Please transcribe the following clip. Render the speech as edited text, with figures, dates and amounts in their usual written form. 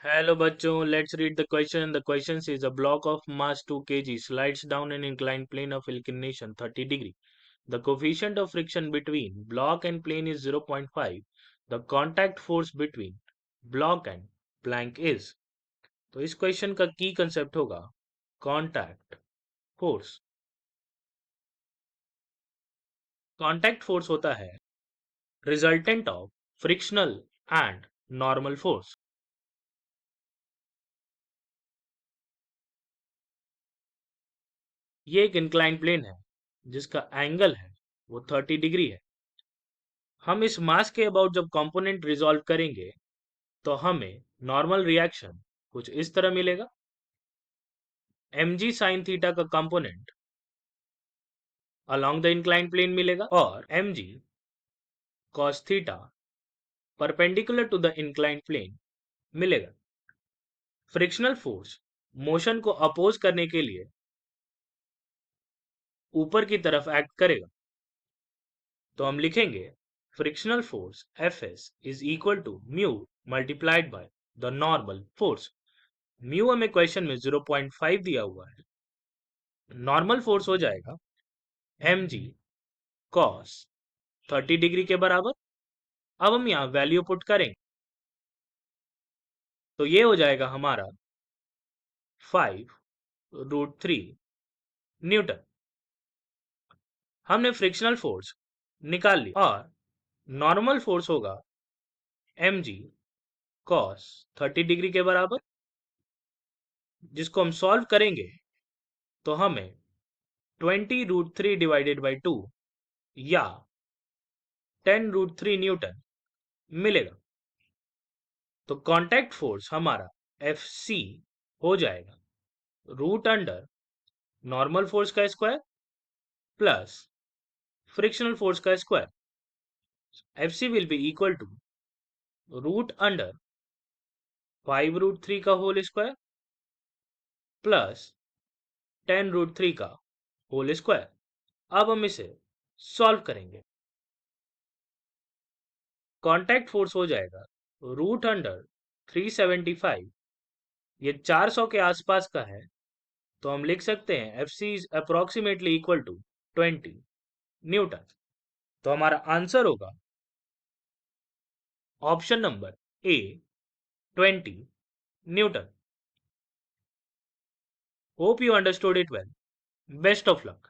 Hello bachcho, let's read the question. The question says a block of mass 2 kg slides down an inclined plane of inclination 30 degree. The coefficient of friction between block and plane is 0.5. The contact force between block and plank is. तो इस question का की concept होगा contact force. Contact force होता है resultant of frictional and normal force. ये एक incline plane है जिसका एंगल है वो 30 डिग्री है. हम इस मास के अबाउट जब कंपोनेंट रिजॉल्व करेंगे तो हमें नॉर्मल रिएक्शन कुछ इस तरह मिलेगा. mg sin थीटा का component along the incline plane मिलेगा और mg cos theta perpendicular to the incline plane मिलेगा. फ्रिक्शनल फोर्स मोशन को अपोज करने के लिए ऊपर की तरफ एक्ट करेगा. तो हम लिखेंगे frictional force Fs is equal to mu multiplied by the normal force. Mu हमें क्वेश्चन में 0.5 दिया हुआ है. नॉर्मल फोर्स हो जाएगा mg cos 30 डिग्री के बराबर. अब हम यहां वैल्यू पुट करेंगे तो ये हो जाएगा हमारा 5√3 न्यूटन. हमने फ्रिक्शनल फोर्स निकाल लिया और नॉर्मल फोर्स होगा mg cos 30 डिग्री के बराबर, जिसको हम सॉल्व करेंगे तो हमें 20√3 डिवाइडेड बाई 2 या 10√3 न्यूटन मिलेगा. तो कांटेक्ट फोर्स हमारा Fc हो जाएगा रूट अंडर नॉर्मल फोर्स का स्क्वायर प्लस फ्रिक्शनल फोर्स का square. Fc will be equal to root under 5√3 का होल स्क्वायर प्लस 10√3 का होल स्क्वायर. अब हम इसे सॉल्व करेंगे. कांटेक्ट फोर्स हो जाएगा रूट अंडर 375. ये 400 के आसपास का है तो हम लिख सकते हैं Fc is approximately equal to 20 newton. तो हमारा आंसर होगा option number A 20 newton. Hope you understood it well. Best of luck.